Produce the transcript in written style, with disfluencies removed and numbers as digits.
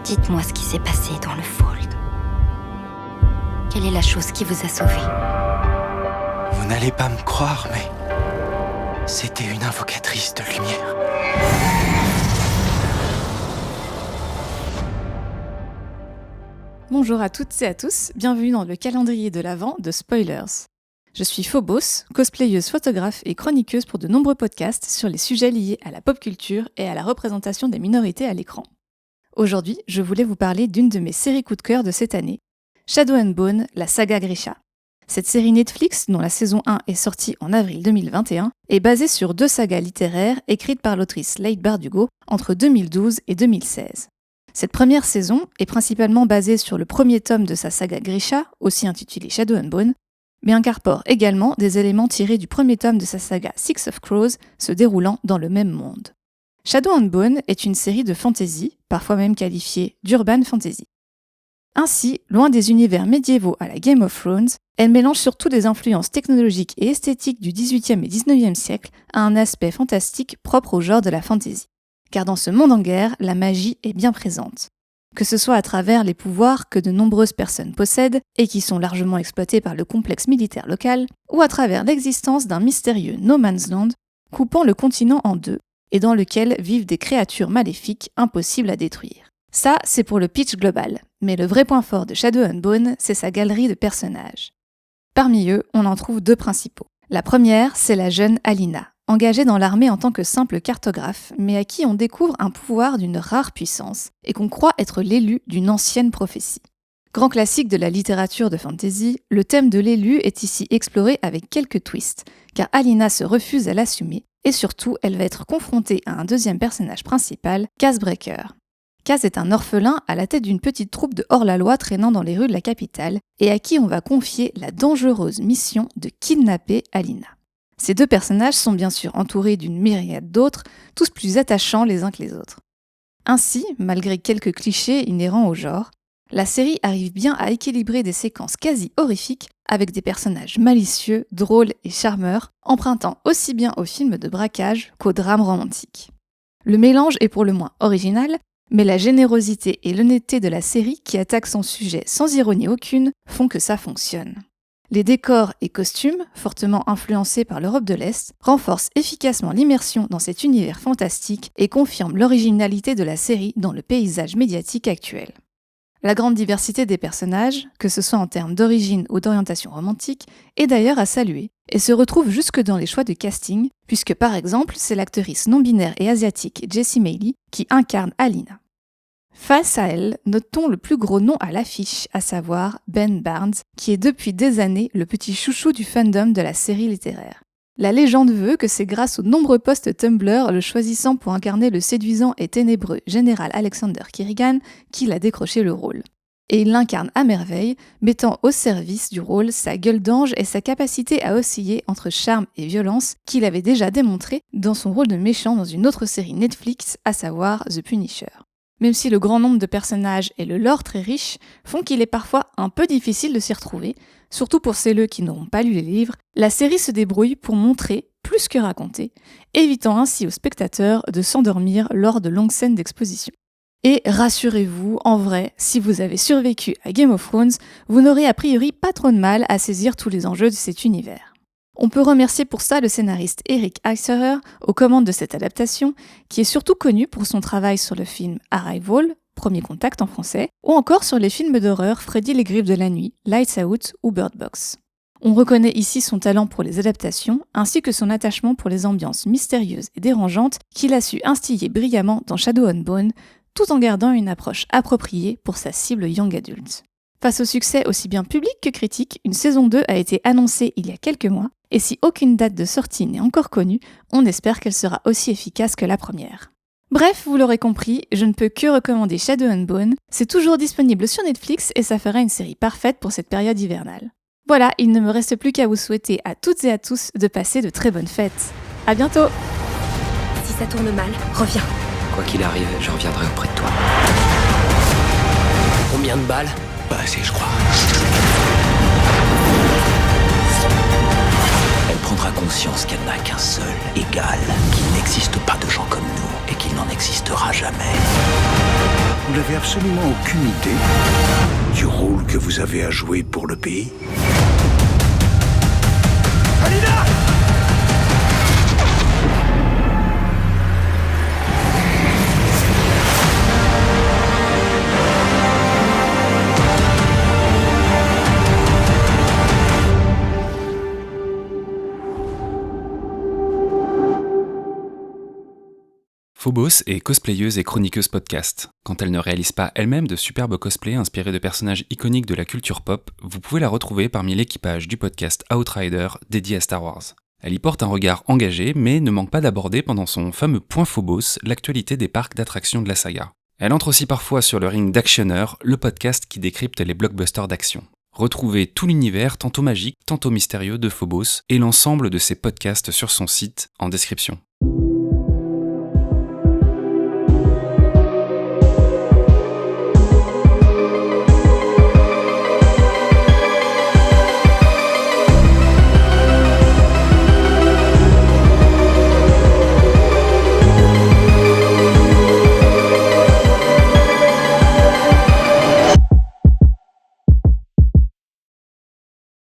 Dites-moi ce qui s'est passé dans le Fold. Quelle est la chose qui vous a sauvé? Vous n'allez pas me croire, mais c'était une invocatrice de lumière. Bonjour à toutes et à tous, bienvenue dans le calendrier de l'Avent de Spoilers. Je suis Phobos, cosplayeuse, photographe et chroniqueuse pour de nombreux podcasts sur les sujets liés à la pop culture et à la représentation des minorités à l'écran. Aujourd'hui, je voulais vous parler d'une de mes séries coup de cœur de cette année, Shadow and Bone, la saga Grisha. Cette série Netflix, dont la saison 1 est sortie en avril 2021, est basée sur 2 sagas littéraires écrites par l'autrice Leigh Bardugo entre 2012 et 2016. Cette première saison est principalement basée sur le premier tome de sa saga Grisha, aussi intitulé Shadow and Bone, mais incorpore également des éléments tirés du premier tome de sa saga Six of Crows, se déroulant dans le même monde. Shadow and Bone est une série de fantasy, parfois même qualifiée d'urban fantasy. Ainsi, loin des univers médiévaux à la Game of Thrones, elle mélange surtout des influences technologiques et esthétiques du XVIIIe et XIXe siècle à un aspect fantastique propre au genre de la fantasy. Car dans ce monde en guerre, la magie est bien présente. Que ce soit à travers les pouvoirs que de nombreuses personnes possèdent et qui sont largement exploités par le complexe militaire local, ou à travers l'existence d'un mystérieux No Man's Land coupant le continent en deux et dans lequel vivent des créatures maléfiques impossibles à détruire. Ça, c'est pour le pitch global, mais le vrai point fort de Shadow and Bone, c'est sa galerie de personnages. Parmi eux, on en trouve 2 principaux. La première, c'est la jeune Alina, engagée dans l'armée en tant que simple cartographe, mais à qui on découvre un pouvoir d'une rare puissance et qu'on croit être l'élu d'une ancienne prophétie. Grand classique de la littérature de fantasy, le thème de l'élu est ici exploré avec quelques twists, car Alina se refuse à l'assumer, et surtout, elle va être confrontée à un deuxième personnage principal, Casebreaker. Cas est un orphelin à la tête d'une petite troupe de hors-la-loi traînant dans les rues de la capitale, et à qui on va confier la dangereuse mission de kidnapper Alina. Ces 2 personnages sont bien sûr entourés d'une myriade d'autres, tous plus attachants les uns que les autres. Ainsi, malgré quelques clichés inhérents au genre, la série arrive bien à équilibrer des séquences quasi horrifiques avec des personnages malicieux, drôles et charmeurs, empruntant aussi bien aux films de braquage qu'aux drames romantiques. Le mélange est pour le moins original, mais la générosité et l'honnêteté de la série, qui attaque son sujet sans ironie aucune, font que ça fonctionne. Les décors et costumes, fortement influencés par l'Europe de l'Est, renforcent efficacement l'immersion dans cet univers fantastique et confirment l'originalité de la série dans le paysage médiatique actuel. La grande diversité des personnages, que ce soit en termes d'origine ou d'orientation romantique, est d'ailleurs à saluer, et se retrouve jusque dans les choix de casting, puisque par exemple, c'est l'actrice non-binaire et asiatique Jessie Mailey qui incarne Alina. Face à elle, notons le plus gros nom à l'affiche, à savoir Ben Barnes, qui est depuis des années le petit chouchou du fandom de la série littéraire. La légende veut que c'est grâce aux nombreux posts Tumblr le choisissant pour incarner le séduisant et ténébreux général Alexander Kerrigan qu'il a décroché le rôle. Et il l'incarne à merveille, mettant au service du rôle sa gueule d'ange et sa capacité à osciller entre charme et violence qu'il avait déjà démontré dans son rôle de méchant dans une autre série Netflix, à savoir The Punisher. Même si le grand nombre de personnages et le lore très riche font qu'il est parfois un peu difficile de s'y retrouver, surtout pour celles qui n'auront pas lu les livres, la série se débrouille pour montrer plus que raconter, évitant ainsi aux spectateurs de s'endormir lors de longues scènes d'exposition. Et rassurez-vous, en vrai, si vous avez survécu à Game of Thrones, vous n'aurez a priori pas trop de mal à saisir tous les enjeux de cet univers. On peut remercier pour ça le scénariste Eric Eiserer aux commandes de cette adaptation, qui est surtout connu pour son travail sur le film Arrival, Premier Contact en français, ou encore sur les films d'horreur Freddy les Griffes de la Nuit, Lights Out ou Bird Box. On reconnaît ici son talent pour les adaptations, ainsi que son attachement pour les ambiances mystérieuses et dérangeantes qu'il a su instiller brillamment dans Shadow and Bone, tout en gardant une approche appropriée pour sa cible young adult. Face au succès aussi bien public que critique, une saison 2 a été annoncée il y a quelques mois, et si aucune date de sortie n'est encore connue, on espère qu'elle sera aussi efficace que la première. Bref, vous l'aurez compris, je ne peux que recommander Shadow and Bone, c'est toujours disponible sur Netflix et ça fera une série parfaite pour cette période hivernale. Voilà, il ne me reste plus qu'à vous souhaiter à toutes et à tous de passer de très bonnes fêtes. À bientôt! Si ça tourne mal, reviens. Quoi qu'il arrive, je reviendrai auprès de toi. Combien de balles? Pas assez, je crois. Elle prendra conscience qu'elle n'a qu'un seul égal, qu'il n'existe pas de gens comme nous et qu'il n'en existera jamais. Vous n'avez absolument aucune idée du rôle que vous avez à jouer pour le pays. Alina! Phobos est cosplayeuse et chroniqueuse podcast. Quand elle ne réalise pas elle-même de superbes cosplays inspirés de personnages iconiques de la culture pop, vous pouvez la retrouver parmi l'équipage du podcast Outrider dédié à Star Wars. Elle y porte un regard engagé, mais ne manque pas d'aborder pendant son fameux Point Phobos l'actualité des parcs d'attractions de la saga. Elle entre aussi parfois sur le ring d'Actionneur, le podcast qui décrypte les blockbusters d'action. Retrouvez tout l'univers tantôt magique, tantôt mystérieux de Phobos et l'ensemble de ses podcasts sur son site en description.